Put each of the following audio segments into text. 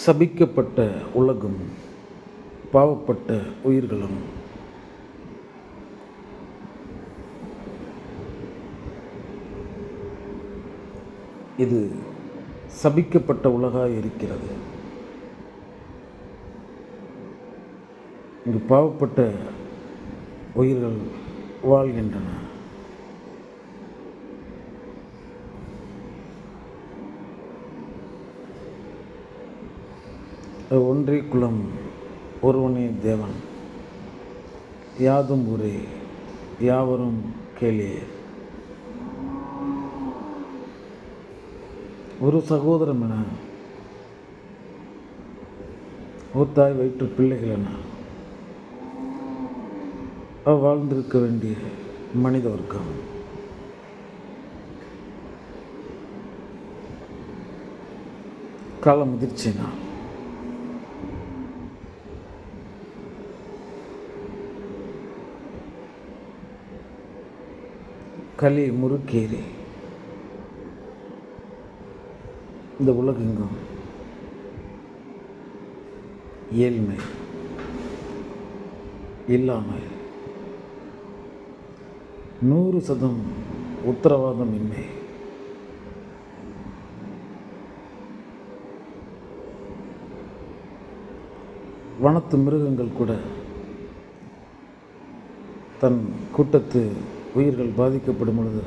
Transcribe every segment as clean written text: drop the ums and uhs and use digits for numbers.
சபிக்கப்பட்ட உலகம், பாவப்பட்ட உயிர்களும் இது சபிக்கப்பட்ட உலகாக இருக்கிறது. இங்கு பாவப்பட்ட உயிர்கள் வாழ்கின்றன. ஒன்றே குலம், ஒருவனே தேவன், யாதும் ஊரே, யாவரும் கேளியே. ஒரு சகோதரம் என, ஒரு தாய் வயிற்று பிள்ளைகள் என வாழ்ந்திருக்க வேண்டிய மனித வர்க்கம் கால முதிர்ச்சினால் களி முறுக்கேறி இந்த உலகெங்கும் ஏழ்மை, இல்லாமை, 100% உத்தரவாதம் இன்மை, வனத்து மிருகங்கள் கூட தன் கூட்டத்து உயிர்கள் பாதிக்கப்படும் பொழுது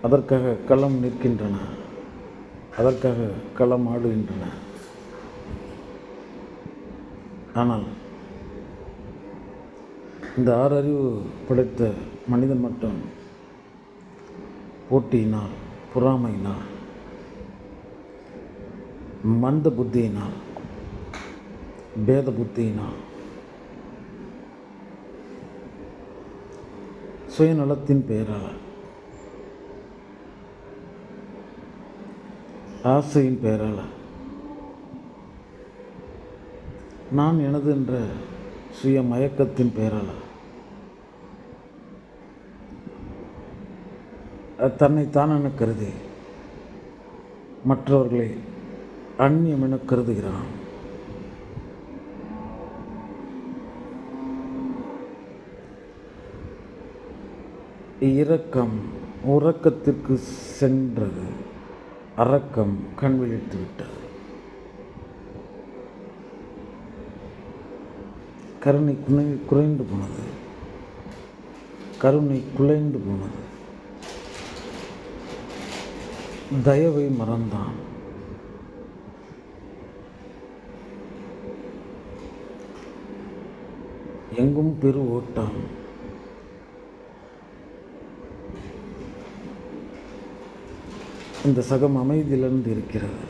அதற்காக களம் நிற்கின்றன, அதற்காக களம் ஆடுகின்றன. ஆனால் இந்த 6 அறிவு படைத்த மனிதன் மட்டும் போட்டியினால், பொறாமையினால், மந்த புத்தியினால், பேத புத்தியினால், சுயநலத்தின் பெயரால், ஆசையின் பெயரால், நான் எனது என்ற சுய மயக்கத்தின் பெயரால் தன்னைத்தான் என கருதி மற்றவர்களை அந்நியம் என கருதுகிறான். இரக்கம் உறக்கத்திற்கு சென்றது, அரக்கம் கண் விழித்து விட்டது. கருணை குறைந்து போனது, கருணை குலைந்து போனது. தயவை மறந்தான். எங்கும் பெரு ஓட்டம். இந்த சகம் அமைதியிலிருந்து இருக்கிறது.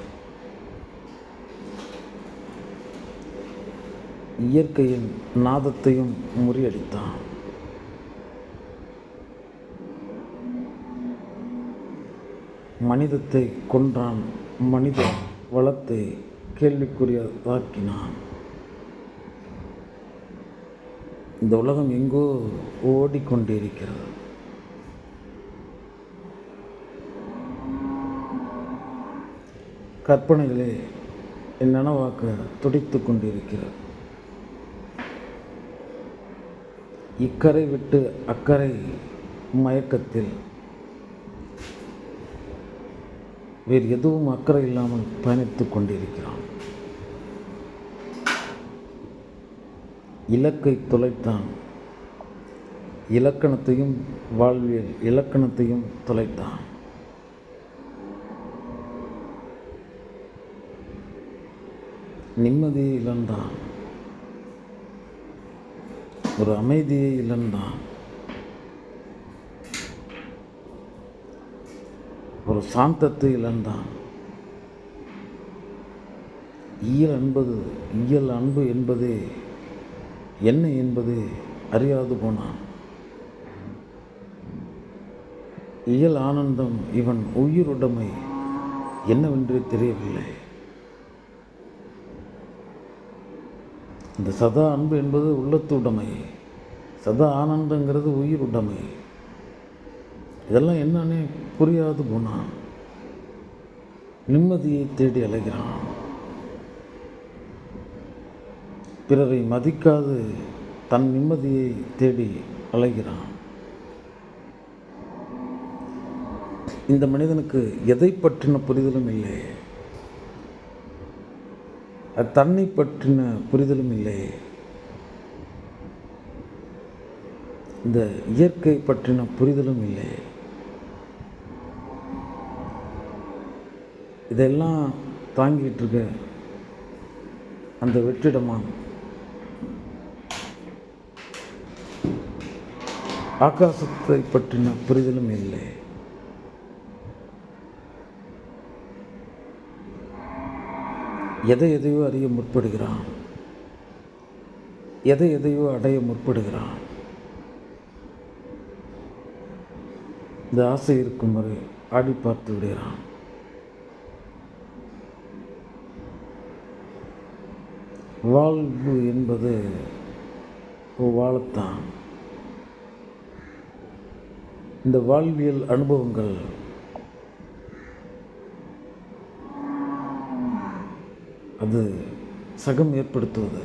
இயற்கையின் நாதத்தையும் முறியடித்தான். மனிதத்தை கொன்றான், மனித வளத்தை கேள்விக்குரியதாக்கினான். இந்த உலகம் எங்கோ ஓடிக்கொண்டிருக்கிறது. கற்பனைகளே என் நனவாக்க துடித்து கொண்டிருக்கிறது. இக்கரை விட்டு அக்கறை மயக்கத்தில் வேறு எதுவும் அக்கறை இல்லாமல் பயணித்து கொண்டிருக்கிறான். இலக்கை தொலைத்தான், இலக்கணத்தையும் வாழ்வியல் இலக்கணத்தையும் தொலைத்தான். நிம்மதியை இழந்தான், ஒரு அமைதியை இழந்தான், ஒரு சாந்தத்தை இழந்தான். இயல் அன்பு என்பதே என்ன என்பது அறியாது போனான். இயல் ஆனந்தம் இவன் உயிருடைமை என்னவென்றே தெரியவில்லை. இந்த சதா அன்பு என்பது உள்ளத்து உடைமை, சதா ஆனந்தங்கிறது உயிர் உடைமை. இதெல்லாம் என்னன்னே புரியாது போனான். நிம்மதியை தேடி அலைகிறான். பிறரை மதிக்காது தன் நிம்மதியை தேடி அலைகிறான். இந்த மனிதனுக்கு எதை பற்றின புரிதலும் இல்லை, தன்னை பற்றின புரிதலும் இல்லை, இந்த இயற்கை பற்றின புரிதலும் இல்லை. இதெல்லாம் தாங்கிட்டு இருக்க அந்த வெற்றிடமான் ஆகாசத்தை பற்றின புரிதலும் இல்லை. எதையோ அறிய முற்படுகிறான், எதையோ அடைய முற்படுகிறான். இந்த ஆசை இருக்கும் வரை ஆடி பார்த்து விடுகிறான். வாழ்வு என்பது வாழத்தான். இந்த வாழ்வியல் அனுபவங்கள் அது சகம் ஏற்படுத்துவது.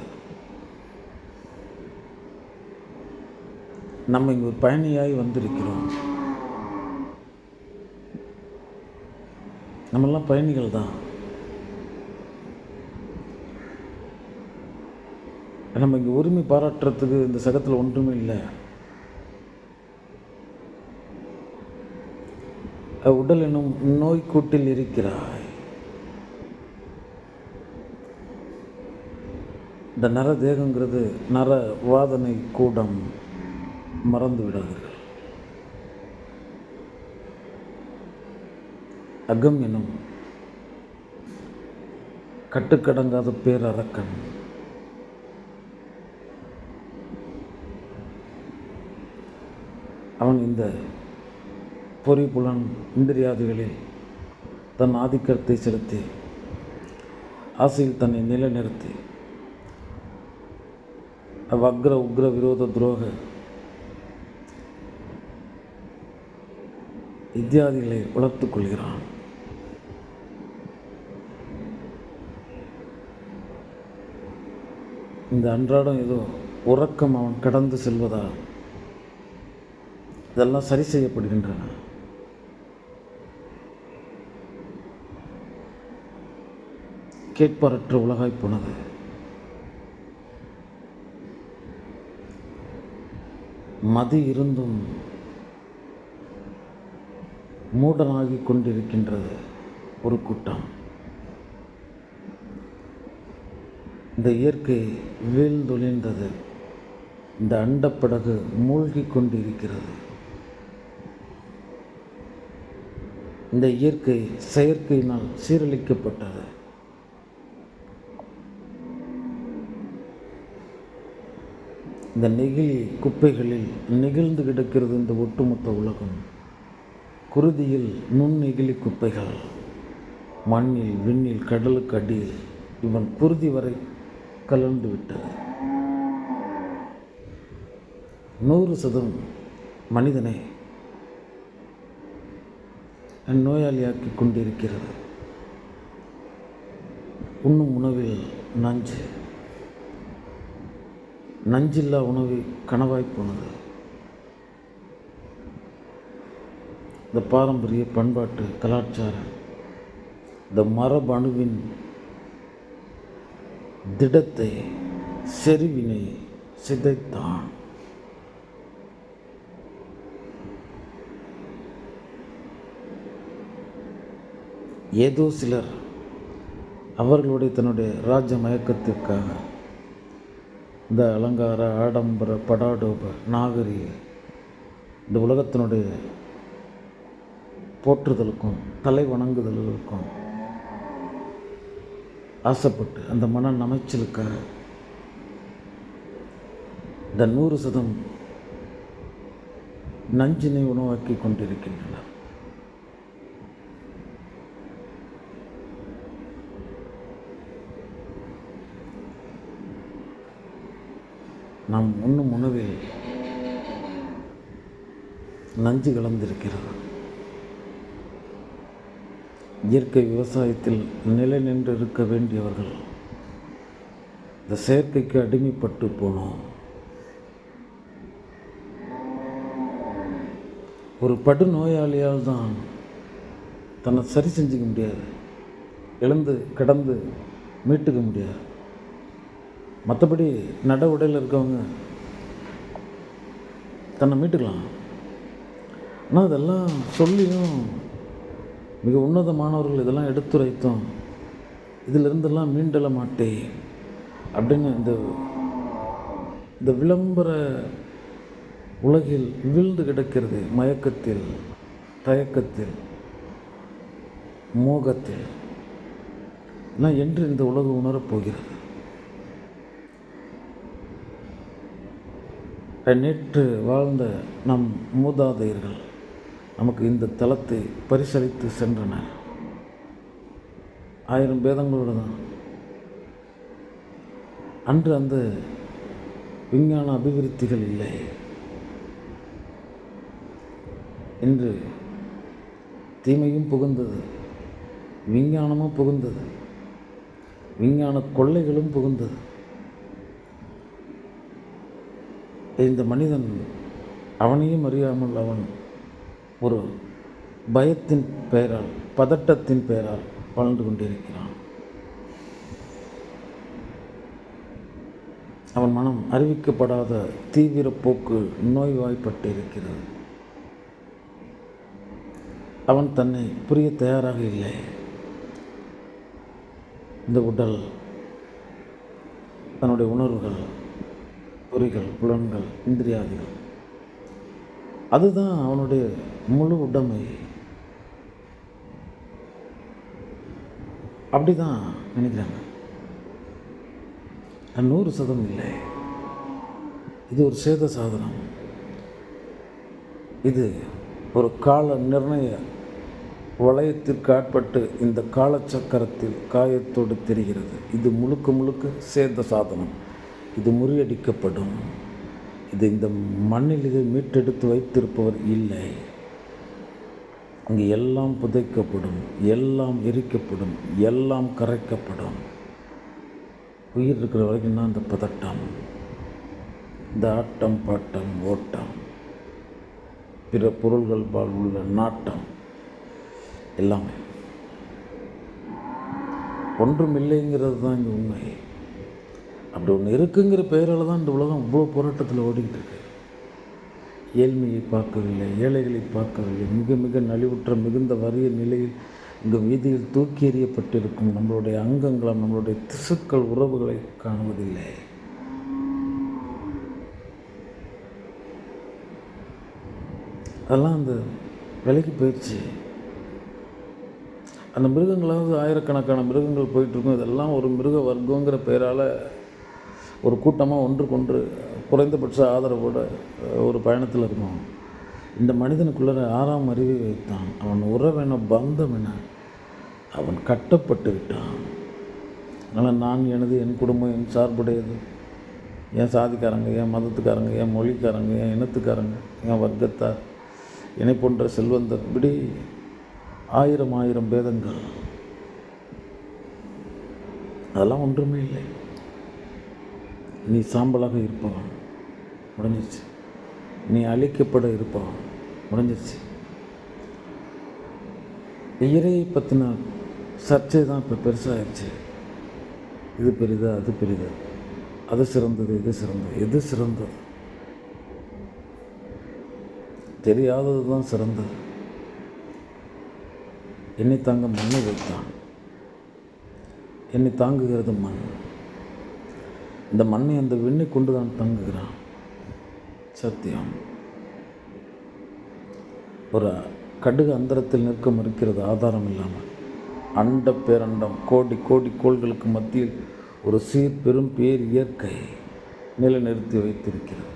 நம்ம இங்கே ஒரு பயணியாய் வந்திருக்கிறோம். நம்மெல்லாம் பயணிகள் தான். நம்ம இங்கே உரிமை பாராட்டுறதுக்கு இந்த சகத்தில் ஒன்றுமே இல்லை. உடல் எனும் நோய்க்கூட்டில் இருக்கிறாய். இந்த நர தேகங்கிறது நர வாதனை கூடம், மறந்து விடாதீர்கள். அகம் எனும் கட்டுக்கடங்காத பேரரக்கன். அவன் இந்த பொறிபுலன் இந்திரியாதிகளில் தன் ஆதிக்கத்தை செலுத்தி ஆசையில் தன்னை நிலைநிறுத்தி வக்ர உக்ர விரோத துரோக இத்தியாதிகளை வளர்த்து கொள்கிறான். இந்த அன்றாடம் ஏதோ உறக்கம் அவன் கடந்து செல்வதால் இதெல்லாம் சரி செய்யப்படுகின்றன. கேட்பாரற்ற உலகாய் போனது. மதி இருந்தும் மூடனாகி கொண்டிருக்கின்றது ஒரு கூட்டம். இந்த இயற்கை வீழ்ந்தொழிந்தது. இந்த அண்டப்படகு மூழ்கி கொண்டிருக்கிறது. இந்த இயற்கை செயற்கையினால் சீரழிக்கப்பட்டது. இந்த நெகிழி குப்பைகளில் நெகிழ்ந்து கிடக்கிறது இந்த ஒட்டுமொத்த உலகம். குருதியில் நுண்ணெகிழி குப்பைகள், மண்ணில் விண்ணில் கடலுக்கு அடியில் இவன் குருதி வரை கலந்து விட்டது. 100% மனிதனை நோயாளியாக்கி கொண்டிருக்கிறது. உண்ணும் உணவில் நஞ்சு, நஞ்சில்லா உணவு கனவாய் போனது. இந்த பாரம்பரிய பண்பாட்டு கலாச்சாரம் இந்த மரபணுவின் திடத்தை செறிவினை சிதைத்தான். ஏதோ சிலர் அவர்களுடைய தன்னுடைய ராஜ்ய மயக்கத்திற்காக இந்த அலங்கார ஆடம்பர படாடோப நாகரிக இந்த உலகத்தினுடைய போற்றுதலுக்கும் தலை வணங்குதலுக்கும் ஆசைப்பட்டு அந்த மன நமைச்சலுக்காக இந்த 100% நஞ்சினை உணவாக்கி கொண்டிருக்கின்றனர். நாம் உண்ணும் உணவில் நஞ்சு கலந்திருக்கிறது. இயற்கை விவசாயத்தில் நிலை நின்று இருக்க வேண்டியவர்கள் இந்த செயற்கைக்கு அடிமைப்பட்டு போனோம். ஒரு படு நோயாளியால் தான் தன்னை சரி செஞ்சுக்க முடியாது, எழுந்து கிடந்து மீட்டுக்க முடியாது. மற்றபடி நட உடையில் இருக்கவங்க தன்னை மீட்டுக்கலாம். ஆனால் அதெல்லாம் சொல்லியும் மிக உன்னதமானவர்கள் இதெல்லாம் எடுத்துரைத்தோம், இதிலிருந்தெல்லாம் மீண்டெழ மாட்டேன் அப்படின்னு இந்த விளம்பர உலகில் வீழ்ந்து கிடக்கிறது. மயக்கத்தில், தயக்கத்தில், மோகத்தில் எல்லாம் என்று இந்த உலகம் உணரப்போகிறது. நேற்று வாழ்ந்த நம் மூதாதையர்கள் நமக்கு இந்த தளத்தை பரிசளித்து சென்றனர். 1000 பேதங்களோடு தான். அன்று அந்த விஞ்ஞான அபிவிருத்திகள் இல்லை. இன்று தீமையும் புகுந்தது, விஞ்ஞானமும் புகுந்தது, விஞ்ஞான கொள்ளைகளும் புகுந்தது. இந்த மனிதன் அவனையும் அறியாமல் அவன் ஒரு பயத்தின் பெயரால், பதட்டத்தின் பெயரால் வாழ்ந்து கொண்டிருக்கிறான். அவன் மனம் அறிவிக்கப்படாத தீவிர போக்கு நோய்வாய்ப்பட்டு இருக்கிறது. அவன் தன்னை புரிய தயாராக இல்லை. இந்த உடல், தன்னுடைய உணர்வுகள், பொறிகள், புலன்கள், இந்திரியாதிகள், அதுதான் அவனுடைய முழு உடைமை. அப்படிதான் நினைக்கிறாங்க. 100% இல்லை. இது ஒரு சேத சாதனம். இது ஒரு கால நிர்ணய வளையத்திற்கு ஆட்பட்டு இந்த காலச்சக்கரத்தில் காயத்தோடு தெரிகிறது. இது முழுக்க முழுக்க சேத சாதனம். இது முறியடிக்கப்படும். இது இந்த மண்ணில் இதை மீட்டெடுத்து வைத்திருப்பவர் இல்லை. அங்கு எல்லாம் புதைக்கப்படும், எல்லாம் எரிக்கப்படும், எல்லாம் கரைக்கப்படும். உயிர் இருக்கிற வரைக்கும் தான் இந்த பதட்டம், இந்த ஆட்டம் பாட்டம் ஓட்டம், பிற பொருள்கள் பால் உள்ள நாட்டம், எல்லாமே ஒன்றும் இல்லைங்கிறது தான் இங்கே உண்மை. அப்படி ஒன்று இருக்குங்கிற பெயரால் தான் இந்த உலகம் இவ்வளோ போராட்டத்தில் ஓடிக்கிட்டு இருக்கு. ஏழ்மையை பார்க்கவில்லை, ஏழைகளை பார்க்கவில்லை. மிக மிக நலிவுற்ற மிகுந்த வறிய நிலையில் இங்கு வீதியில் தூக்கி எறியப்பட்டிருக்கும் நம்மளுடைய அங்கங்களும் நம்மளுடைய திசுக்கள் உறவுகளை காணுவதில்லை. அதெல்லாம் அந்த விலைக்கு போயிடுச்சு. அந்த மிருகங்களாவது ஆயிரக்கணக்கான மிருகங்கள் போயிட்டுருக்கும். இதெல்லாம் ஒரு மிருக வர்க்கங்கிற பெயரால் ஒரு கூட்டமாக ஒன்றுக்கொன்று குறைந்தபட்ச ஆதரவோடு ஒரு பயணத்தில் இருக்கும். இந்த மனிதனுக்குள்ளே 6ஆம் அறிவை வைத்தான். அவன் உறவென பந்தம் என அவன் கட்டப்பட்டு விட்டான். அதனால் நான் எனது, என் குடும்பம், என் சார்புடையது, என் சாதிக்காரங்க, என் மதத்துக்காரங்க, என் மொழிக்காரங்க, என் இனத்துக்காரங்க, என் வர்க்கத்தார், என்னை போன்ற செல்வந்தர், இப்படி 1000 பேதங்கள். அதெல்லாம் ஒன்றுமே இல்லை. நீ சாம்பலாக இருப்பவன், முடிஞ்சிருச்சு. நீ அழிக்கப்பட இருப்பவன், முடிஞ்சிருச்சு. இறையை பற்றின சர்ச்சை தான் இப்போ பெருசாகிடுச்சு. இது பெரிதா, அது பெரிதா, அது சிறந்தது, இது சிறந்தது. எது சிறந்தது? தெரியாதது தான் சிறந்தது. என்னை தாங்க மண்ணை வைத்தான். என்னை தாங்குகிறது மண். இந்த மண்ணை அந்த விண்ணை கொண்டு தான் தாங்குகிறான். சத்தியம். ஒரு கடுகு அந்தரத்தில் நிற்க மறுக்கிறது ஆதாரம் இல்லாமல். அண்ட பேரண்டம், கோடி கோடி கோள்களுக்கு மத்தியில் ஒரு சீர் பெரும் பேர் இயற்கை நிலைநிறுத்தி வைத்திருக்கிறது.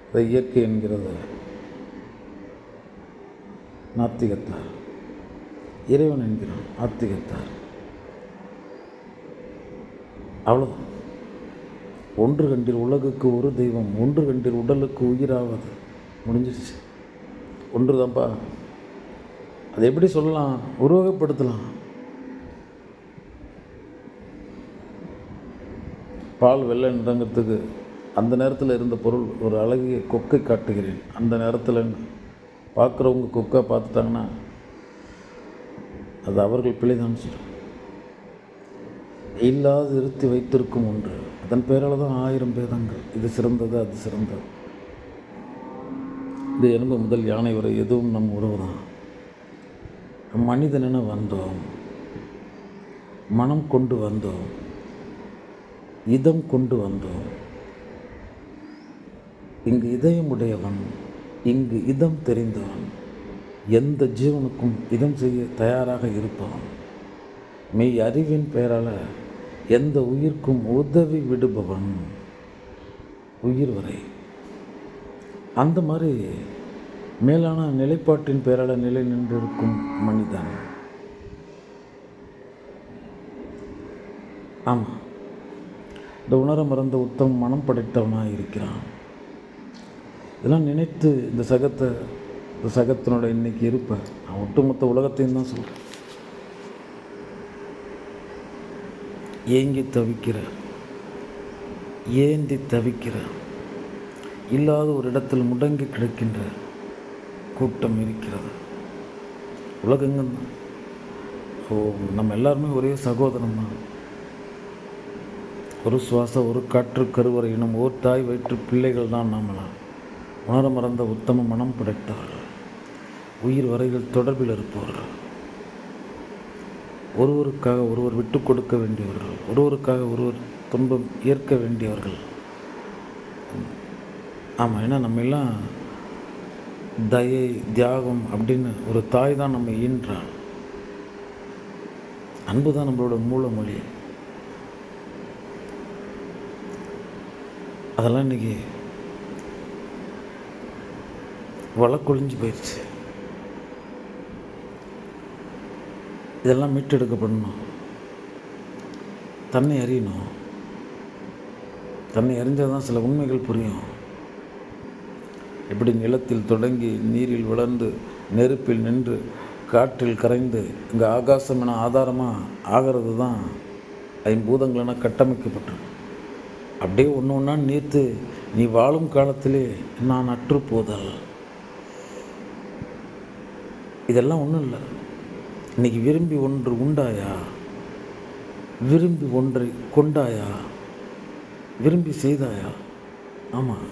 அதை இயற்கை என்கிறது நாத்திகத்தார், இறைவன் என்கிறான் ஆத்திகத்தார். அவ்வளோதான். ஒன்று கண்டில் உலகுக்கு ஒரு தெய்வம், ஒன்று கண்டில் உடலுக்கு உயிராவது. முடிஞ்சிருச்சு. ஒன்று தான்ப்பா. அதை எப்படி சொல்லலாம், உருவகப்படுத்தலாம். பால் வெள்ளை நிறங்கிறதுக்கு அந்த நேரத்தில் இருந்த பொருள் ஒரு அழகிய கொக்கை காட்டுகிறேன். அந்த நேரத்தில் பார்க்குறவங்க கொக்கை பார்த்துட்டாங்கன்னா அது அவர்கள் பிழைதான் சொல்லும். இல்லாது இருத்தி வைத்திருக்கும் ஒன்று, அதன் பேரால் தான் 1000 பேதங்கள். இது சிறந்தது, அது சிறந்தது. இது எறும்பு முதல் யானை வரை எதுவும் நம் உறவு தான். மனிதனென வந்தோம், மனம் கொண்டு வந்தோம், இதம் கொண்டு வந்தோம். இங்கு இதயமுடையவன், இங்கு இதம் தெரிந்தவன், எந்த ஜீவனுக்கும் இதம் செய்ய தயாராக இருப்பவன், மெய் அறிவின் பெயரால் எந்த உயிர்க்கும் உதவி விடுபவன், உயிர் வரை. அந்த மாதிரி மேலான நிலைப்பாட்டின் பெயரால் நிலை நின்றிருக்கும் மனிதன். ஆமாம், இந்த உணர மறந்த உத்தம் மனம் படைத்தவனாக இருக்கிறான். இதெல்லாம் நினைத்து இந்த சகத்தினோட இன்னைக்கு இருப்பேன். நான் ஒட்டுமொத்த உலகத்தையும் தான் சொல்கிறேன். ஏங்கி தவிக்கிற, ஏந்தி தவிக்கிற, இல்லாத ஒரு இடத்தில் முடங்கி கிடக்கின்ற கூட்டம் இருக்கிறது உலகெங்கும் தான். நம்ம எல்லாருமே ஒரே சகோதரம் தான். ஒரு சுவாச, ஒரு காற்று கருவறை இனம், ஓர் தாய் வயிற்று பிள்ளைகள் தான் நாமெல்லாம். உணர மறந்த உத்தம மனம் படைத்தவர்கள், உயிர் வரைகள் தொடர்பில் இருப்பவர்கள், ஒருவருக்காக ஒருவர் விட்டு கொடுக்க வேண்டியவர்கள், ஒருவருக்காக ஒருவர் துன்பம் ஏற்க வேண்டியவர்கள். ஆமாம், ஏன்னா நம்ம எல்லாம் தயை, தியாகம் அப்படின்னு ஒரு தாய் தான் நம்ம ஈன்றாள். அன்பு தான் நம்மளோட மூல மொழி. அதெல்லாம் இன்றைக்கி வழக்கொழிஞ்சு போயிடுச்சு. இதெல்லாம் மீட்டெடுக்கப்படணும். தன்னை அறியணும். தன்னை அறிஞ்சால் தான் சில உண்மைகள் புரியும். எப்படி நிலத்தில் தொடங்கி நீரில் வளர்ந்து நெருப்பில் நின்று காற்றில் கரைந்து இங்கே ஆகாசம் என ஆதாரமாக ஆகிறது தான் ஐம்பூதங்களென கட்டமைக்கப்பட்டது. அப்படியே ஒன்று ஒன்றா நீர்த்து நீ வாழும் காலத்திலே நான் அற்று போதல். இதெல்லாம் ஒன்றும் இல்லை. இன்றைக்கி விரும்பி ஒன்று உண்டாயா, விரும்பி ஒன்றை கொண்டாயா, விரும்பி செய்தாயா? ஆமாம்,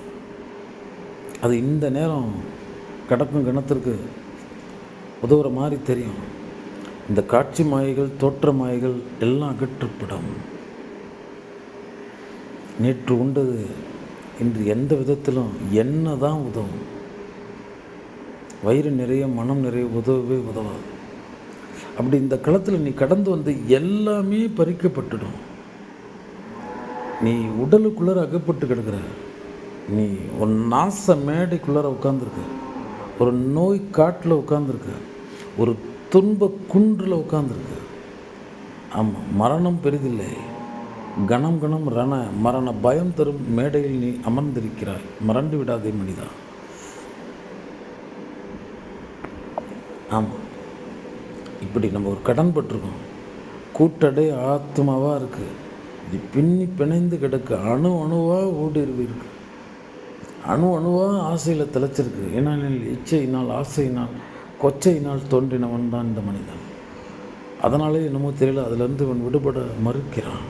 அது இந்த நேரம் கடக்கும் கணத்திற்கு உதவுற மாதிரி தெரியும். இந்த காட்சி மாயைகள், தோற்ற மாயைகள் எல்லாம் அகற்றப்படும். நேற்று உண்டது இன்று எந்த விதத்திலும் என்ன தான் உதவும்? வயிறு நிறைய, மனம் நிறைய உதவவே உதவாது. அப்படி இந்த களத்தில் நீ கடந்து வந்து எல்லாமே பறிக்கப்பட்டுடும். நீ உடலுக்குள்ளார அகப்பட்டு கிடக்கிற, நீ ஒரு நாச மேடைக்குள்ளார உட்காந்துருக்க, ஒரு நோய் காட்டில் உட்காந்துருக்க, ஒரு துன்ப குன்றில் உட்காந்துருக்க. ஆமாம், மரணம் பெரிதில்லை, கணம் கணம் மரண பயம் தரும் மேடையில் நீ அமர்ந்திருக்கிறாய். மறந்து விடாதே மனிதா. ஆமாம், இப்படி நம்ம ஒரு கடன் பட்டிருக்கோம். கூட்டடை ஆத்மாவாக இருக்குது. இது பின்னி பிணைந்து கிடக்கு. அணு அணுவாக ஊடுருவி இருக்கு. அணு அணுவாக ஆசையில் திளைச்சிருக்கு. ஏனால் இச்சையினால், ஆசையினால், கொச்சையினால் தோன்றினவன் தான் இந்த மனிதன். அதனாலே என்னமோ தெரியல, அதிலிருந்து இவன் விடுபட மறுக்கிறான்.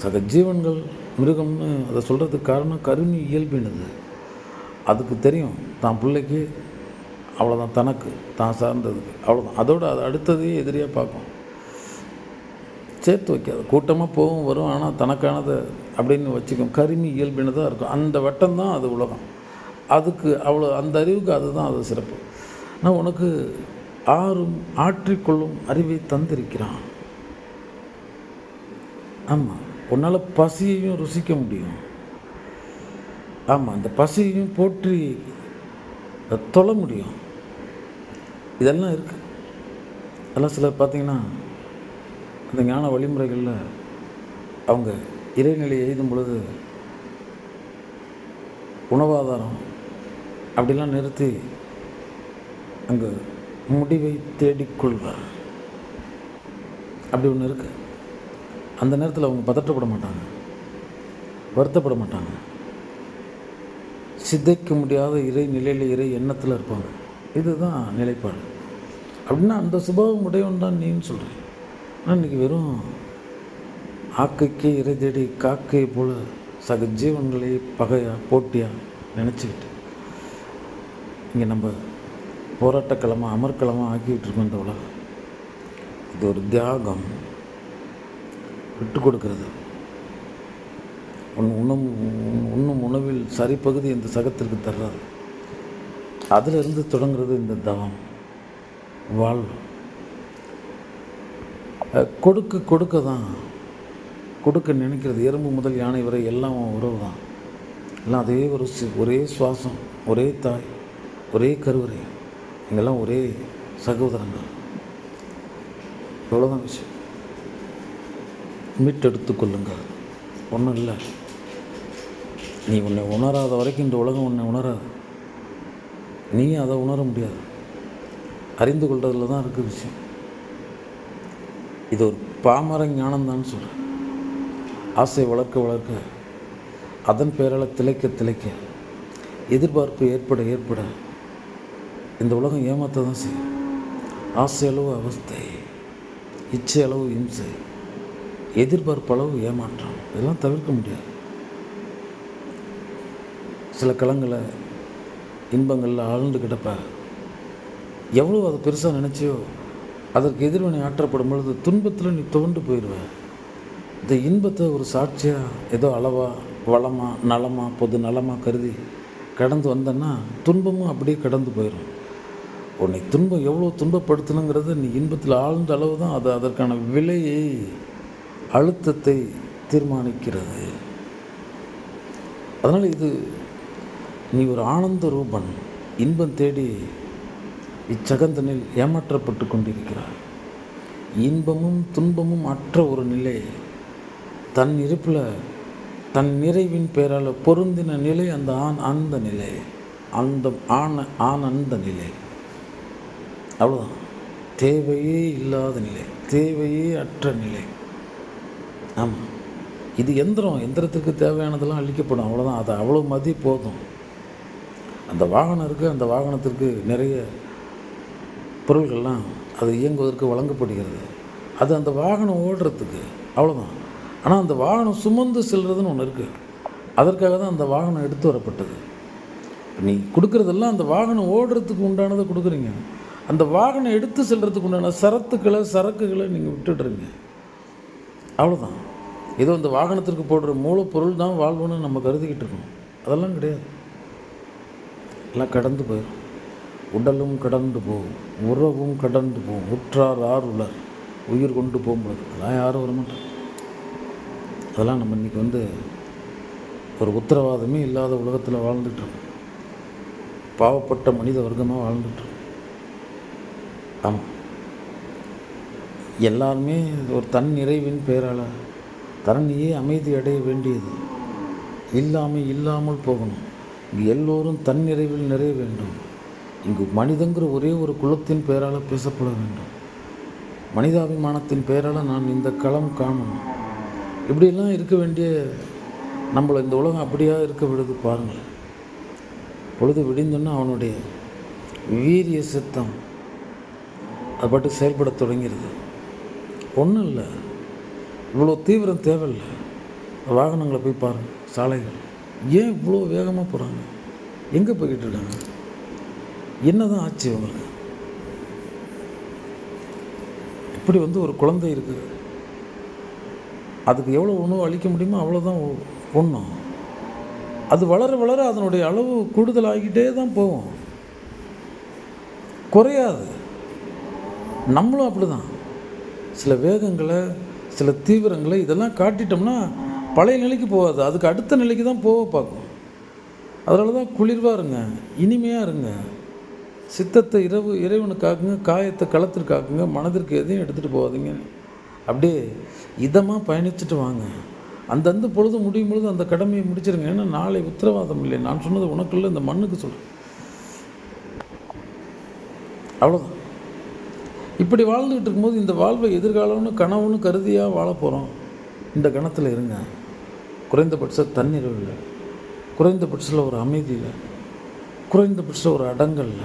சக ஜீவன்கள் மிருகம்னு அதை சொல்கிறதுக்கு காரணம் கருமி இயல்பினது. அதுக்கு தெரியும் தான் பிள்ளைக்கு அவ்வளோதான், தனக்கு தான் சார்ந்ததுக்கு அவ்வளோதான். அதோடு அது அடுத்ததையே எதிரியாக பார்க்கும். சேர்த்து வைக்காது. கூட்டமாக போகும் வரும், ஆனால் தனக்கானதை அப்படின்னு வச்சுக்கும். கருமி இயல்பினதாக இருக்கும். அந்த வட்டம் தான் அது உலகம். அதுக்கு அவ்வளோ அந்த அறிவுக்கு அதுதான் அது சிறப்பு. நான் உனக்கு ஆற்றிக்கொள்ளும் அறிவை தந்திருக்கிறான். ஆமாம், உன்னால் பசியையும் ருசிக்க முடியும். ஆமாம், அந்த பசியையும் போற்றி தொழ முடியும். இதெல்லாம் இருக்குது. அதெல்லாம் சிலர் பார்த்திங்கன்னா அந்த ஞான வழிமுறைகளில் அவங்க இறைநிலை எழுதும் பொழுது உணவாதாரம் அப்படிலாம் நிறுத்தி அங்கு முடிவை தேடிக்கொள்வார். அப்படி ஒன்று இருக்குது. அந்த நேரத்தில் அவங்க பதற்றப்பட மாட்டாங்க, வருத்தப்பட மாட்டாங்க. சிதைக்க முடியாத இறை நிலையில் இறை எண்ணத்தில் இருப்பாங்க. இதுதான் நிலைப்பாடு. அப்படின்னா அந்த சுபாவம் உடையவன் தான் நீன்னு சொல்கிறேன். ஆனால் இன்றைக்கி வெறும் ஆக்கைக்கு இறை தேடி காக்கை போல் சக ஜீவன்களை பகையாக போட்டியாக நினச்சிக்கிட்டு இங்கே நம்ம போராட்டக்களமாக அமர்க்களமாக ஆக்கிக்கிட்டு இருக்கோம் இந்த உலகம். இது ஒரு தியாகம், விட்டு கொடுக்கறது. உண்ணும் உணவில் சரிப்பகுதி இந்த சகத்திற்கு தர்றது. அதிலிருந்து தொடங்குறது இந்த தவம், வாழ்வு. கொடுக்க தான், கொடுக்க நினைக்கிறது. எறும்பு முதல் யானை வரை எல்லாம் உறவு தான். எல்லாம் அதே ஒரே சுவாசம், ஒரே தாய், ஒரே கருவறை, இங்கெல்லாம் ஒரே சகோதரங்கள். இவ்வளோதான் விஷயம். மீட்டெடுத்து கொள்ளுங்கள். ஒன்றும் இல்லை, நீ உன்னை உணராத வரைக்கும் இந்த உலகம் உன்னை உணராது. நீ அதை உணர முடியாது. அறிந்து கொள்றதுல தான் இருக்குது விஷயம். இது ஒரு பாமர ஞானம்தான் சொல்கிறேன். ஆசை வளர்க்க வளர்க்க, அதன் பேரால் திளைக்க திளைக்க, எதிர்பார்ப்பு ஏற்பட இந்த உலகம் ஏமாற்ற தான் செய்யும். ஆசை அளவு அவஸ்தை, இச்சை அளவு இம்சை, எதிர்பார்ப்பு அளவு ஏமாற்றம். இதெல்லாம் தவிர்க்க முடியாது. சில களங்களை இன்பங்களில் ஆழ்ந்து கிடப்ப எவ்வளோ அதை பெருசாக நினச்சியோ அதற்கு எதிர்வினை ஆற்றப்படும் பொழுது துன்பத்தில் நீ துவண்டு போயிடுவேன். இந்த இன்பத்தை ஒரு சாட்சியாக ஏதோ அளவாக வளமாக நலமாக பொது நலமாக கருதி கடந்து வந்தேன்னா துன்பமும் அப்படியே கடந்து போயிடும். உன்னை துன்பம் எவ்வளோ துன்பப்படுத்தணுங்கிறது நீ இன்பத்தில் ஆழ்ந்த அளவு தான் அது அதற்கான விலையை, அழுத்தத்தை தீர்மானிக்கிறது. அதனால் இது நீ ஒரு ஆனந்த ரூபன், இன்பம் தேடி இச்சகந்தனில் ஏமாற்றப்பட்டு கொண்டிருக்கிறார். இன்பமும் துன்பமும் அற்ற ஒரு நிலை, தன் இருப்பில் தன் நிறைவின் பேரால் பொருந்தின நிலை அந்த அந்த நிலை, அந்த ஆனந்த நிலை. அவ்வளோதான். தேவையே இல்லாத நிலை, தேவையே அற்ற நிலை. ஆமாம், இது எந்திரத்துக்கு தேவையானதெல்லாம் அளிக்கப்படும், அவ்வளோதான். அது அவ்வளோ மதி போதும். அந்த வாகனம் இருக்குது, அந்த வாகனத்திற்கு நிறைய பொருள்கள்லாம் அது இயங்குவதற்கு வழங்கப்படுகிறது. அது அந்த வாகனம் ஓடுறதுக்கு, அவ்வளோதான். ஆனால் அந்த வாகனம் சுமந்து செல்றதுன்னு ஒன்று இருக்குது. அதற்காக தான் அந்த வாகனம் எடுத்து வரப்பட்டது. நீ கொடுக்குறதெல்லாம் அந்த வாகனம் ஓடுறதுக்கு உண்டானதை கொடுக்குறீங்க. அந்த வாகனம் எடுத்து செல்றதுக்கு உண்டான சரக்குகளை நீங்கள் விட்டுடுறீங்க, அவ்வளோதான். ஏதோ அந்த வாகனத்திற்கு போடுற மூலப்பொருள் தான் வாழ்வுன்னு நம்ம கருதிக்கிட்டு இருக்கோம். அதெல்லாம் கிடையாது. எல்லாம் கடந்து போயிடும். உடலும் கடந்து போகும், உறவும் கடந்து போகும். உற்றார் ஆர் உலர், உயிர் கொண்டு போகும்போது அதெல்லாம் யாரும் வரமாட்டோம். அதெல்லாம் நம்ம இன்றைக்கி ஒரு உத்தரவாதமே இல்லாத உலகத்தில் வாழ்ந்துட்டுருக்கோம். பாவப்பட்ட மனித வர்க்கமாக வாழ்ந்துட்டுருக்கோம். ஆமாம், எல்லாருமே ஒரு தன் நிறைவின் பேரால் தரணியே அமைதி அடைய வேண்டியது. இல்லாமல் போகணும். இங்கு எல்லோரும் தன் நிறைவில் நிறைய வேண்டும். இங்கு மனிதங்கிற ஒரே ஒரு குலத்தின் பெயரால் பேசப்பட வேண்டும். மனிதாபிமானத்தின் பெயரால் நான் இந்த களம் காணணும். இப்படியெல்லாம் இருக்க வேண்டிய நம்மளை இந்த உலகம் அப்படியா இருக்க விடுது பாருங்கள். பொழுது விடிந்தோன்னா அவனுடைய வீரிய சித்தம் அது பாட்டு செயல்பட தொடங்கிறது. ஒன்றும் இல்லை, இவ்வளோ தீவிரம் தேவையில்லை. வாகனங்களை போய் பாருங்கள், சாலைகள் ஏன் இவ்வளோ வேகமாக போகிறாங்க? எங்கே போய்கிட்டு இருக்காங்க? என்ன தான் ஆச்சு அவங்களுக்கு? இப்படி ஒரு குழந்தை இருக்குது, அதுக்கு எவ்வளோ உணவு அளிக்க முடியுமோ அவ்வளோதான் உண்ணும். அது வளர வளர அதனுடைய அளவு கூடுதலாகிக்கிட்டே தான் போகும், குறையாது. நம்மளும் அப்படி தான். சில வேகங்களை, சில தீவிரங்களை இதெல்லாம் காட்டிட்டோம்னா பழைய நிலைக்கு போகாது, அதுக்கு அடுத்த நிலைக்கு தான் போக பார்க்கும். அதனால தான் குளிர்வாக இருங்க, இனிமையாக இருங்க. சித்தத்தை இறைவனுக்காக்குங்க, காயத்தை களத்திற்காக்குங்க, மனதிற்கு எதையும் எடுத்துகிட்டு போகாதீங்க. அப்படியே இதமாக பயணிச்சுட்டு வாங்க. அந்தந்த பொழுது முடியும் பொழுது அந்த கடமையை முடிச்சிருங்க. ஏன்னா நாளை உத்தரவாதம் இல்லை. நான் சொன்னது உனக்குள்ள இந்த மண்ணுக்கு சொல்கிறேன். அவ்வளோதான். இப்படி வாழ்ந்துக்கிட்டு இருக்கும்போது இந்த வாழ்வை எதிர்காலம்னு கனவுன்னு கருதியாக வாழ போகிறோம். இந்த கணத்தில் இருங்க. குறைந்தபட்ச தண்ணீர் இல்லை, குறைந்தபட்சத்தில் ஒரு அமைதியில், குறைந்தபட்சம் ஒரு அடங்கல்ல,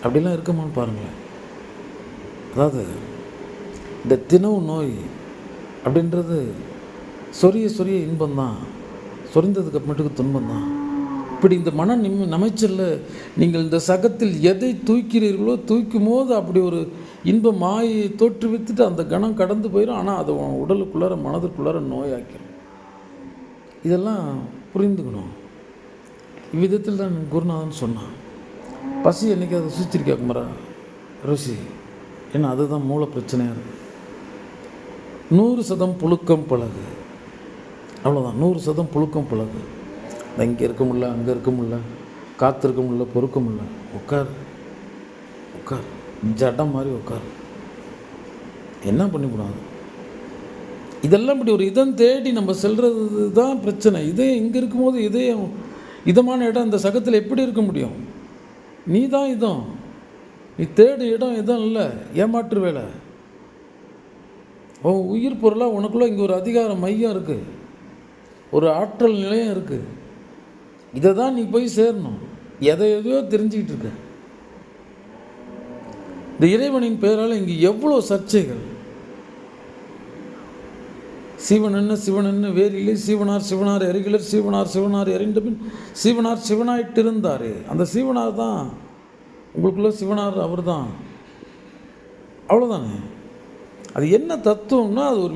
அப்படிலாம் இருக்குமான்னு பாருங்களேன். அதாவது இந்த தினவு நோய் அப்படின்றது சொரிய சொரிய இன்பந்தான், சொரிந்ததுக்கு அப்புறமேட்டுக்கு துன்பந்தான். இப்படி இந்த மன நமைச்சலில் நீங்கள் இந்த சகத்தில் எதை தூக்கிறீர்களோ தூக்கும் போது அப்படி ஒரு இன்ப மாயை தோற்றுவித்துட்டு அந்த கணம் கடந்து போயிடும். ஆனால் அது உடலுக்குள்ளார மனதுக்குள்ளார நோயாக்கிடும். இதெல்லாம் புரிந்துக்கணும். இவ்விதத்தில் தான் குருநாதன் சொன்னான். பசி என்றைக்கு அதை ருசிச்சிருக்கா குமரா? ருசி. ஏன்னா அதுதான் மூல பிரச்சனையாக இருக்குது. 100% புழுக்கம் பழகு, அவ்வளோதான். 100% புழுக்கம் பழகு. இங்கே இருக்க முடியல, அங்கே இருக்க முடியல, காத்திருக்க முடியல, பொறுக்க முடியல, உட்கார் உட்கார், ஜடம் மாதிரி உட்கார். என்ன பண்ணிவிடாது. இதெல்லாம் இப்படி ஒரு இதம் தேடி நம்ம செல்றது தான் பிரச்சனை. இதே இங்கே இருக்கும்போது இதமான இடம் இந்த சகத்தில் எப்படி இருக்க முடியும்? நீ தான் இதம். நீ தேடு இடம் இதம் இல்லை, ஏமாற்று வேலை. உன் உயிர் பொருளாக உனக்குள்ளே இங்கே ஒரு அதிகார மையம் இருக்குது, ஒரு ஆற்றல் நிலையம் இருக்குது. இதை தான் நீ போய் சேரணும். எதையோ தெரிஞ்சுக்கிட்டு இருக்க. இந்த இறைவனின் பெயரால் இங்கே எவ்வளோ சர்ச்சைகள். சிவன் என்ன சிவன் என்ன வேறில்லை, சிவனார் சிவனார் எரிகிலர், சிவனார் சிவனார் எறிந்த பின் சிவனார் சிவனாயிட்டு இருந்தார். அந்த சிவனார் தான் உங்களுக்குள்ள சிவனார், அவர் தான். அவ்வளோதானே. அது என்ன தத்துவம்னா அது ஒரு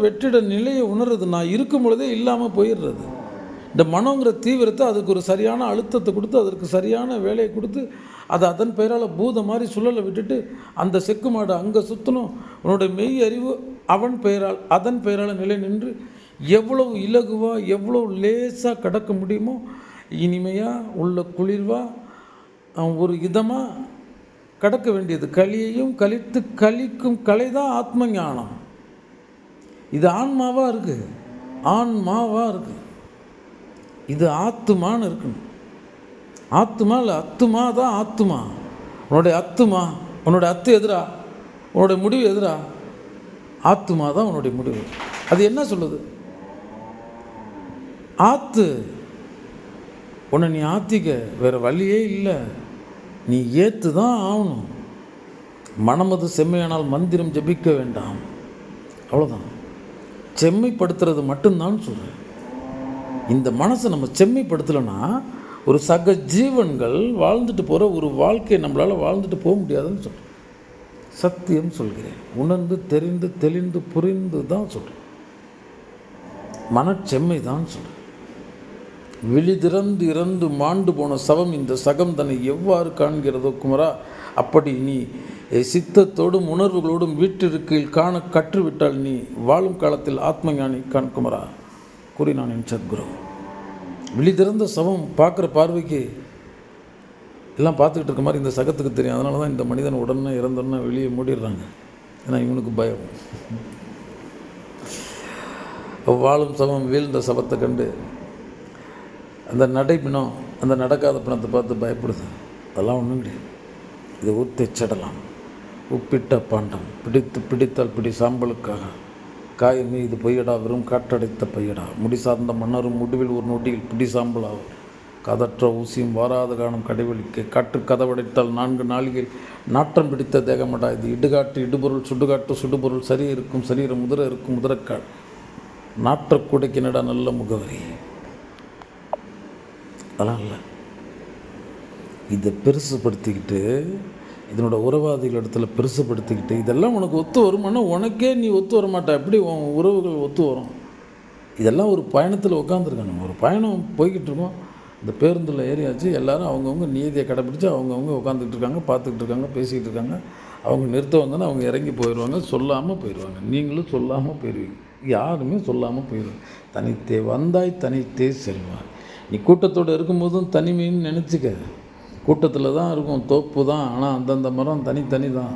வெற்றிட நிலையை உணர்றது. நான் இருக்கும் பொழுதே இல்லாமல் போயிடுறது. இந்த மனோங்கிற தீவிரத்தை அதுக்கு ஒரு சரியான அழுத்தத்தை கொடுத்து அதற்கு சரியான வேலையை கொடுத்து அதை அதன் பெயரால் பூத மாதிரி சுழலை விட்டுட்டு அந்த செக்கு மாடு அங்கே சுற்றணும். உன்னுடைய மெய் அறிவு அவன் பெயரால் அதன் பெயரால் நிலை நின்று எவ்வளவு இலகுவாக எவ்வளோ லேசாக கடக்க முடியுமோ, இனிமையாக உள்ள குளிர்வாக ஒரு இதமாக கடக்க வேண்டியது. கலியையும் கழித்து கழிக்கும் கலை தான் ஆத்ம ஞானம். இது ஆன்மாவாக இருக்குது, ஆன்மாவாக இருக்குது. இது ஆத்துமான்னு இருக்கணும். ஆத்துமா இல்லை, அத்துமா தான் ஆத்துமா. உன்னுடைய அத்துமா, உன்னுடைய அத்து எதிரா, உன்னுடைய முடிவு எதிரா, ஆத்துமா தான் உன்னுடைய முடிவு. அது என்ன சொல்லுது? ஆத்து உன்னை நீ ஆத்திக்க, வேறு வழியே இல்லை. நீ ஏற்று தான் ஆகணும். மனமது செம்மையானால் மந்திரம் ஜபிக்க வேண்டாம். அவ்வளோதான். செம்மைப்படுத்துறது மட்டும்தான் சொல்கிறேன். இந்த மனசை நம்ம செம்மைப்படுத்தலைன்னா ஒரு சக ஜீவன்கள் வாழ்ந்துட்டு போகிற ஒரு வாழ்க்கையை நம்மளால் வாழ்ந்துட்டு போக முடியாதுன்னு சொல்கிறேன். சத்தியம் சொல்கிறேன். உணர்ந்து தெரிந்து தெளிந்து புரிந்து தான் சொல்கிறேன். மனச்செம்மை தான் சொல்கிறேன். விழி திறந்து இறந்து மாண்டு போன சவம் இந்த சகம் தன்னை எவ்வாறு காண்கிறதோ குமரா, அப்படி நீ சித்தத்தோடும் உணர்வுகளோடும் வீட்டிற்கில் காண கற்றுவிட்டால் நீ வாழும் காலத்தில் ஆத்ம ஞானி கான் குமரா கூறினான் என் சத்குரு. விழி திறந்த சவம் பார்க்குற பார்வைக்கு எல்லாம் பார்த்துக்கிட்டு இருக்க மாதிரி இந்த சகத்துக்கு தெரியும். அதனால தான் இந்த மனிதன் உடனே இறந்தோன்னா வெளியே மூடிடுறாங்க. ஏன்னா இவனுக்கு பயம். வாழும் சவம் வீழ்ந்த சவத்தை கண்டு அந்த நடைப்பினம், அந்த நடக்காத பிணத்தை பார்த்து பயப்படுது. அதெல்லாம் ஒன்றும் கிடையாது. இது ஊத்தை செடலாம், உப்பிட்ட பாண்டம், பிடித்தால் பிடி சாம்பலுக்காக காயமே இது பொய்யடா, வெறும் காற்றடைத்த பையடா, முடி சார்ந்த மன்னரும் முடிவில் ஒரு நொடியில் பிடி சாம்பலாகும், கதற்ற ஊசியும் வாராத காலம் கடைவெளிக்க, காற்று கதவடைத்தால் 4 நாளிகையில் நாற்றம் பிடித்த தேகமடா, இது இடுகாட்டு இடுபொருள், சுடுகாட்டு சுடுபொருள், சரி இருக்கும் சரீர முதிர இருக்கும் முதிரக்கால், நாற்றக்கூடைக்கு நடா நல்ல முகவரி. அதெல்லாம் இல்லை. இதை பெருசுப்படுத்திக்கிட்டு, இதனோட உறவாதிகள் இடத்துல பெருசுப்படுத்திக்கிட்டு, இதெல்லாம் உனக்கு ஒத்து வருமானா உனக்கே நீ ஒத்து வர மாட்டா. எப்படி உன் உறவுகள் ஒத்து வரும்? இதெல்லாம் ஒரு பயணத்தில் உட்காந்துருக்காங்க. ஒரு பயணம் போய்கிட்டு இருக்கோம். இந்த பேருந்தில் ஏறியாச்சு. எல்லோரும் அவங்கவுங்க நீதியை கடைப்பிடிச்சு அவங்கவுங்க உட்காந்துக்கிட்டு இருக்காங்க, பார்த்துக்கிட்டு இருக்காங்க, பேசிக்கிட்டு இருக்காங்க. அவங்க நிறுத்த வந்தோன்னா அவங்க இறங்கி போயிடுவாங்க, சொல்லாமல் போயிடுவாங்க. நீங்களும் சொல்லாமல் போயிடுவீங்க. யாருமே சொல்லாமல் போயிடுவாங்க. தனித்தே வந்தாய் தனித்தே செல்வார். நீ கூட்டத்தோடு இருக்கும்போதும் தனிமைன்னு நினச்சிக்க. கூட்டத்தில் தான் இருக்கும், தோப்பு தான். ஆனால் அந்தந்த மரம் தனித்தனி தான்.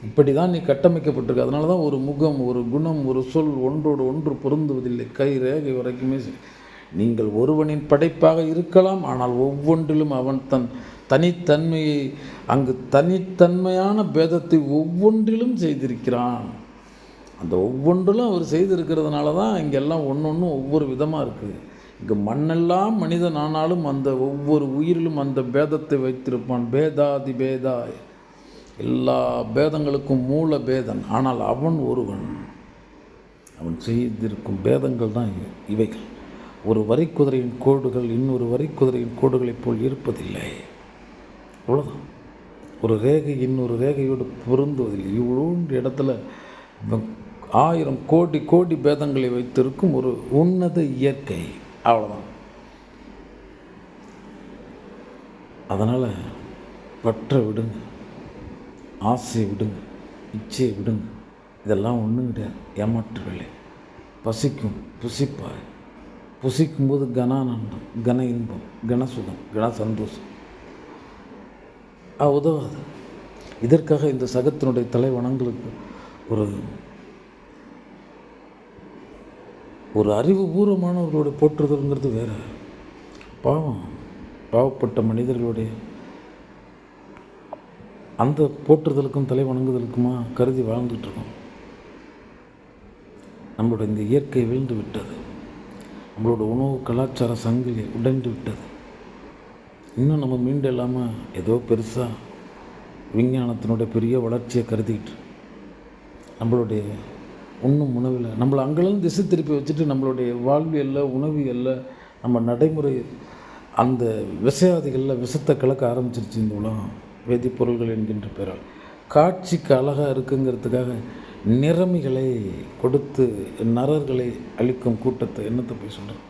இப்படி தான் நீ கட்டமைக்கப்பட்டிருக்க. அதனால தான் ஒரு முகம், ஒரு குணம், ஒரு சொல் ஒன்றோடு ஒன்று பொருந்துவதில்லை. கை ரேகை வரைக்குமே நீங்கள் ஒருவனின் படைப்பாக இருக்கலாம். ஆனால் ஒவ்வொன்றிலும் அவன் தன் தனித்தன்மையை அங்கு தனித்தன்மையான பேதத்தை ஒவ்வொன்றிலும் செய்திருக்கிறான். அந்த ஒவ்வொன்றிலும் அவர் செய்திருக்கிறதுனால தான் இங்கெல்லாம் ஒவ்வொன்றும் ஒவ்வொரு விதமாக இருக்குது. இங்கே மண்ணெல்லாம் மனிதன் ஆனாலும் அந்த ஒவ்வொரு உயிரிலும் அந்த பேதத்தை வைத்திருப்பான். பேதாதி பேதாய், எல்லா பேதங்களுக்கும் மூல பேதன். ஆனால் அவன் ஒருவன், அவன் செய்திருக்கும் பேதங்கள் தான் இவைகள். ஒரு வரிக்குதிரையின் கோடுகள் இன்னொரு வரிக்குதிரையின் கோடுகளைப் போல் இருப்பதில்லை. அவ்வளோதான். ஒரு ரேகை இன்னொரு ரேகையோடு பொருந்துவதில்லை. இவ்வளோ இடத்துல 1000 கோடி கோடி பேதங்களை வைத்திருக்கும் ஒரு உன்னத இயற்கை. அவ்வளோதான். அதனால் பற்ற விடுங்க, ஆசையை விடுங்க, இச்சையை விடுங்க. இதெல்லாம் ஒன்றும் கிடையாது, ஏமாற்று வேலை. பசிக்கும் புசிப்பாய், புசிக்கும்போது கனானந்தம், கன இன்பம், கனசுகம், கன சந்தோஷம். உதவாது. இதற்காக இந்த சகத்தினுடைய தலைவணங்களுக்கு ஒரு அறிவுபூர்வமானவர்களுடைய போற்றுதல்ங்கிறது வேறு. பாவப்பட்ட மனிதர்களுடைய அந்த போற்றுதலுக்கும் தலை வணங்குதலுக்குமா கருதி வாழ்ந்துட்டுருக்கோம். நம்மளோட இந்த இயற்கை வீழ்ந்து விட்டது. நம்மளோட உணவு கலாச்சார சங்கிலி உடைந்து விட்டது. இன்னும் நம்ம மீண்டு இல்லாமல் ஏதோ பெருசாக விஞ்ஞானத்தினுடைய பெரிய வளர்ச்சியை கருதிக்கிட்டு நம்மளுடைய உண்ணும் உணவில் நம்மளை அங்கெல்லாம் திசை திருப்பி வச்சுட்டு நம்மளுடைய வாழ்வியலில் உணவியலில் நம்ம நடைமுறை அந்த விஷயாதிகளில் விஷத்தை கலக்க ஆரம்பிச்சிருச்சு இந்த உலகம். வேதிப்பொருள்கள் என்கின்ற பெயரால் காட்சிக்கு அழகாக இருக்குங்கிறதுக்காக நிறமிகளை கொடுத்து நரர்களை அழிக்கும் கூட்டத்தை என்னத்தை போய் சொல்கிறேன்.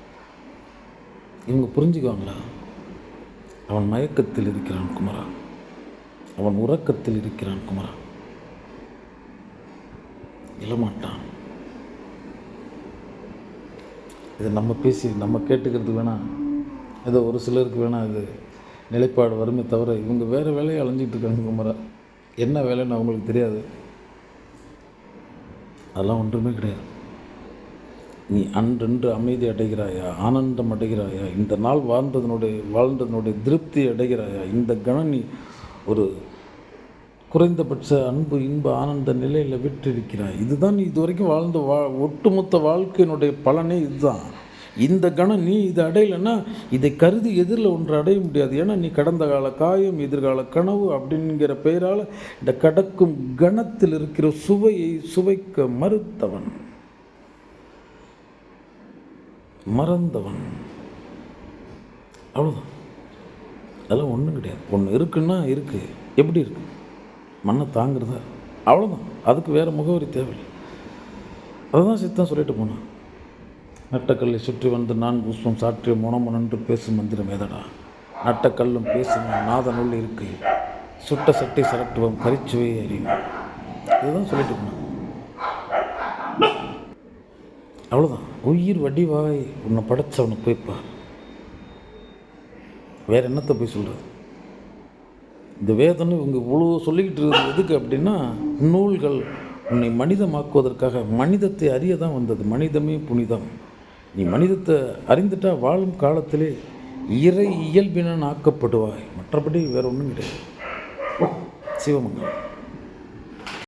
இவங்க புரிஞ்சுக்குவாங்களா? அவன் மயக்கத்தில் இருக்கிறான் குமரா, அவன் உறக்கத்தில் இருக்கிறான் குமரா, இழமாட்டான். இதை நம்ம பேசி நம்ம கேட்டுக்கிறது வேணாம், ஏதோ ஒரு சிலருக்கு வேணாம் இது நிலைப்பாடு வருமே தவிர இவங்க வேறு வேலையை அலைஞ்சிட்டு இருக்காங்க குமரா. என்ன வேலைன்னு அவங்களுக்கு தெரியாது. அதெல்லாம் ஒன்றுமே கிடையாது. நீ அன்றென்று அமைதி அடைகிறாயா, ஆனந்தம் அடைகிறாயா, இந்த நாள் வாழ்ந்ததனுடைய திருப்தி அடைகிறாயா, இந்த கணம் நீ ஒரு குறைந்தபட்ச அன்பு இன்ப ஆனந்த நிலையில் விட்டிருக்கிறாய். இதுதான் நீ இதுவரைக்கும் வாழ்ந்த ஒட்டுமொத்த வாழ்க்கையினுடைய பலனே இதுதான். இந்த கணம் நீ இதை அடையலைன்னா இதை கருதி எதிரில் ஒன்று அடைய முடியாது. ஏன்னா நீ கடந்த கால காயம் எதிர்கால கனவு அப்படிங்கிற பெயரால் இந்த கடக்கும் கணத்தில் இருக்கிற சுவையை சுவைக்க மறந்தவன். அவ்வளோதான். அதெல்லாம் ஒன்றும் கிடையாது. ஒன்று இருக்குன்னா இருக்குது. எப்படி இருக்கு? மண்ணை தாங்கிறதா? அவ்வளோதான். அதுக்கு வேறு முகவரி தேவையில்லை. அதுதான் சித்தம் சொல்லிட்டு போனான். நட்டக்கல்லை சுற்றி வந்து நான் புஷ்பம் சாற்றிய முனமுனன்று பேசும் மந்திரம் எதடா, நட்டக்கல்லும் பேசும் நாதனுள் இருக்கு, சுட்ட சட்டை சரட்டுவோம் கரிச்சுவையை அறியும். இதுதான் சொல்லிட்டு போனான். அவ்வளோதான். உயிர் வடிவாய் உன்னை படைச்சவனை போய்ப்பார். வேறு என்னத்தை போய் சொல்கிறது? இந்த வேதனை இவங்க இவ்வளோ சொல்லிக்கிட்டு இருக்கிறது எதுக்கு அப்படின்னா, நூல்கள் உன்னை மனிதமாக்குவதற்காக. மனிதத்தை அறிய தான் வந்தது. மனிதமே புனிதம். நீ மனிதத்தை அறிந்துட்டா வாழும் காலத்திலே இறை இயல்பினன் ஆக்கப்படுவாய். மற்றபடி வேறு ஒன்றும் கிடையாது. சிவமங்கலம்.